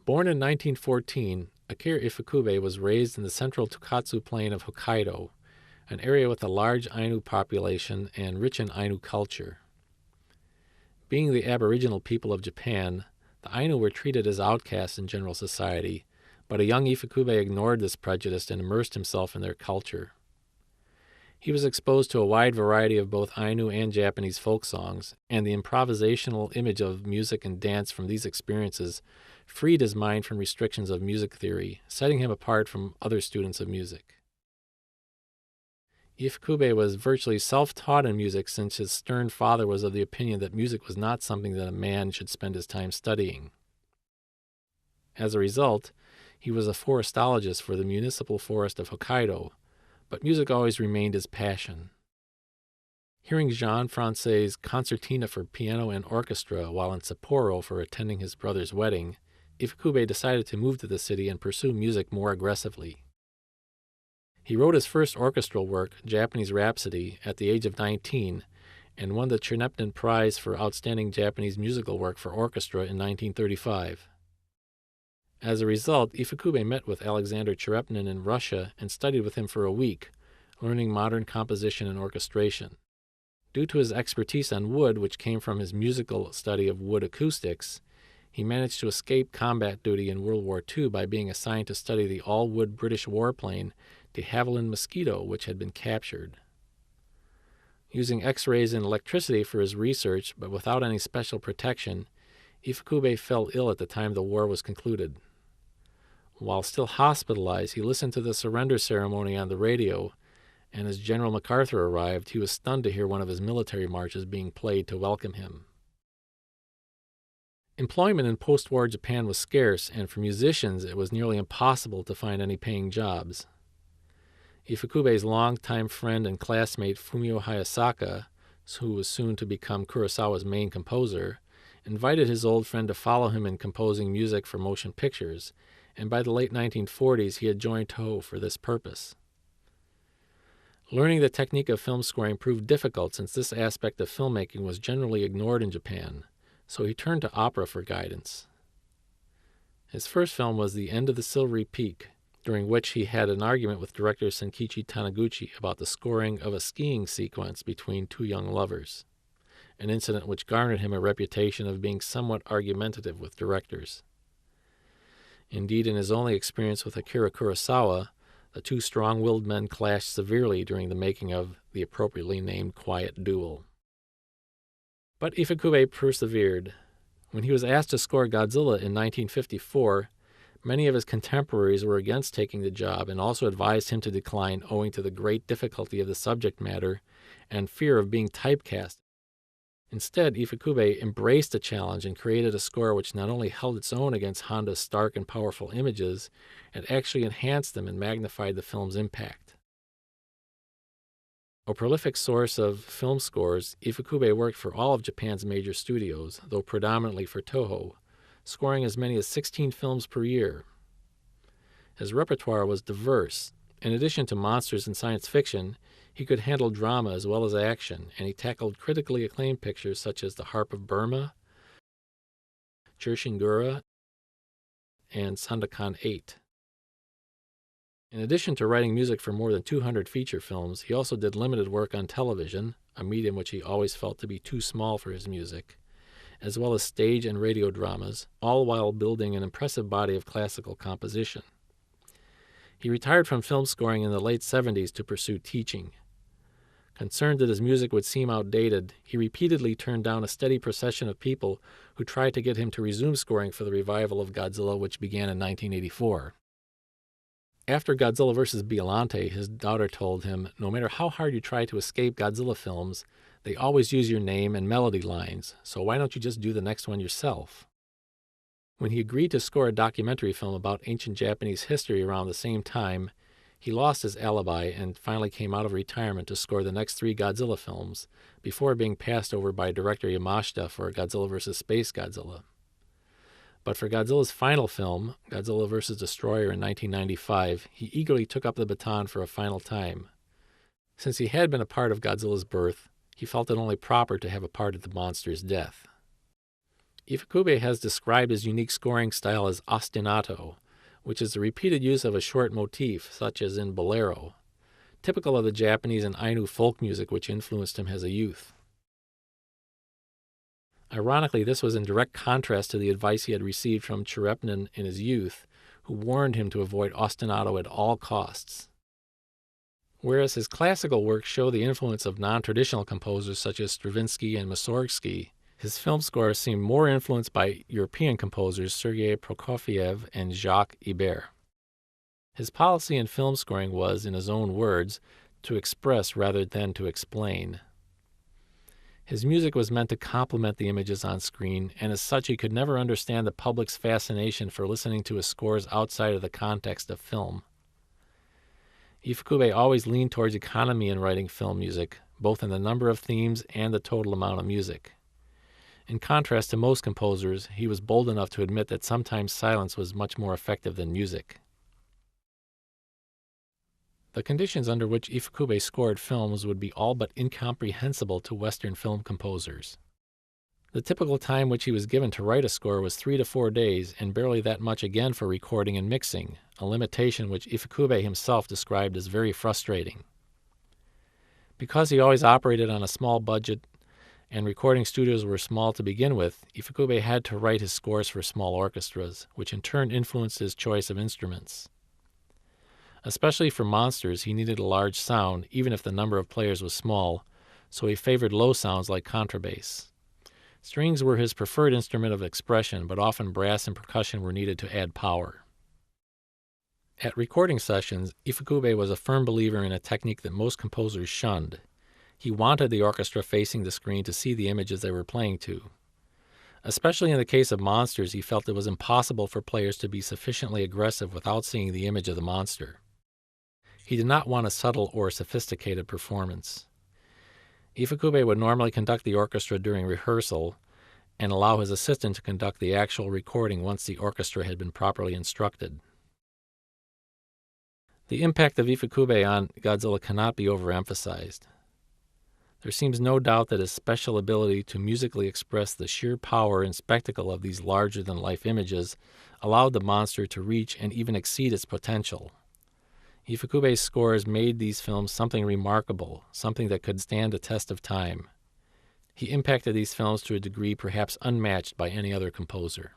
Born in 1914, Akira Ifukube was raised in the central Tokatsu plain of Hokkaido, an area with a large Ainu population and rich in Ainu culture. Being the aboriginal people of Japan, the Ainu were treated as outcasts in general society, but a young Ifukube ignored this prejudice and immersed himself in their culture. He was exposed to a wide variety of both Ainu and Japanese folk songs, and the improvisational image of music and dance from these experiences freed his mind from restrictions of music theory, setting him apart from other students of music. Ifukube was virtually self-taught in music since his stern father was of the opinion that music was not something that a man should spend his time studying. As a result, he was a forestologist for the municipal forest of Hokkaido, but music always remained his passion. Hearing Jean-Francois's concertina for piano and orchestra while in Sapporo for attending his brother's wedding, Ifukube decided to move to the city and pursue music more aggressively. He wrote his first orchestral work, Japanese Rhapsody, at the age of 19, and won the Cherepnin Prize for Outstanding Japanese Musical Work for Orchestra in 1935. As a result, Ifukube met with Alexander Cherepnin in Russia and studied with him for a week, learning modern composition and orchestration. Due to his expertise on wood, which came from his musical study of wood acoustics, he managed to escape combat duty in World War II by being assigned to study the all-wood British warplane de Havilland Mosquito, which had been captured. Using X-rays and electricity for his research, but without any special protection, Ifukube fell ill at the time the war was concluded. While still hospitalized, he listened to the surrender ceremony on the radio, and as General MacArthur arrived, he was stunned to hear one of his military marches being played to welcome him. Employment in post-war Japan was scarce, and for musicians it was nearly impossible to find any paying jobs. Ifukube's longtime friend and classmate Fumio Hayasaka, who was soon to become Kurosawa's main composer, invited his old friend to follow him in composing music for motion pictures, and by the late 1940s he had joined Toho for this purpose. Learning the technique of film scoring proved difficult since this aspect of filmmaking was generally ignored in Japan, so he turned to opera for guidance. His first film was The End of the Silvery Peak, during which he had an argument with director Senkichi Taniguchi about the scoring of a skiing sequence between two young lovers, an incident which garnered him a reputation of being somewhat argumentative with directors. Indeed, in his only experience with Akira Kurosawa, the two strong-willed men clashed severely during the making of the appropriately named Quiet Duel. But Ifukube persevered. When he was asked to score Godzilla in 1954, many of his contemporaries were against taking the job and also advised him to decline owing to the great difficulty of the subject matter and fear of being typecast. Instead, Ifukube embraced the challenge and created a score which not only held its own against Honda's stark and powerful images, it actually enhanced them and magnified the film's impact. A prolific source of film scores, Ifukube worked for all of Japan's major studios, though predominantly for Toho, scoring as many as 16 films per year. His repertoire was diverse. In addition to monsters and science fiction, he could handle drama as well as action, and he tackled critically acclaimed pictures such as The Harp of Burma, Chirshingura, and Sandakan 8. In addition to writing music for more than 200 feature films, he also did limited work on television, a medium which he always felt to be too small for his music, as well as stage and radio dramas, all while building an impressive body of classical composition. He retired from film scoring in the late 70s to pursue teaching. Concerned that his music would seem outdated, he repeatedly turned down a steady procession of people who tried to get him to resume scoring for the revival of Godzilla, which began in 1984. After Godzilla vs. Biollante, his daughter told him, "No matter how hard you try to escape Godzilla films, they always use your name and melody lines, so why don't you just do the next one yourself?" When he agreed to score a documentary film about ancient Japanese history around the same time, he lost his alibi and finally came out of retirement to score the next 3 Godzilla films, before being passed over by director Yamashita for Godzilla vs. Space Godzilla. But for Godzilla's final film, Godzilla vs. Destroyer in 1995, he eagerly took up the baton for a final time. Since he had been a part of Godzilla's birth, he felt it only proper to have a part of the monster's death. Ifukube has described his unique scoring style as ostinato, which is the repeated use of a short motif, such as in bolero, typical of the Japanese and Ainu folk music which influenced him as a youth. Ironically, this was in direct contrast to the advice he had received from Cherepnin in his youth, who warned him to avoid ostinato at all costs. Whereas his classical works show the influence of non-traditional composers such as Stravinsky and Mussorgsky, his film scores seem more influenced by European composers Sergei Prokofiev and Jacques Ibert. His policy in film scoring was, in his own words, to express rather than to explain. His music was meant to complement the images on screen, and as such he could never understand the public's fascination for listening to his scores outside of the context of film. Ifukube always leaned towards economy in writing film music, both in the number of themes and the total amount of music. In contrast to most composers, he was bold enough to admit that sometimes silence was much more effective than music. The conditions under which Ifukube scored films would be all but incomprehensible to Western film composers. The typical time which he was given to write a score was 3 to 4 days, and barely that much again for recording and mixing, a limitation which Ifukube himself described as very frustrating. Because he always operated on a small budget and recording studios were small to begin with, Ifukube had to write his scores for small orchestras, which in turn influenced his choice of instruments. Especially for monsters, he needed a large sound, even if the number of players was small, so he favored low sounds like contrabass. Strings were his preferred instrument of expression, but often brass and percussion were needed to add power. At recording sessions, Ifukube was a firm believer in a technique that most composers shunned. He wanted the orchestra facing the screen to see the images they were playing to. Especially in the case of monsters, he felt it was impossible for players to be sufficiently aggressive without seeing the image of the monster. He did not want a subtle or sophisticated performance. Ifukube would normally conduct the orchestra during rehearsal and allow his assistant to conduct the actual recording once the orchestra had been properly instructed. The impact of Ifukube on Godzilla cannot be overemphasized. There seems no doubt that his special ability to musically express the sheer power and spectacle of these larger-than-life images allowed the monster to reach and even exceed its potential. Ifukube's scores made these films something remarkable, something that could stand the test of time. He impacted these films to a degree perhaps unmatched by any other composer.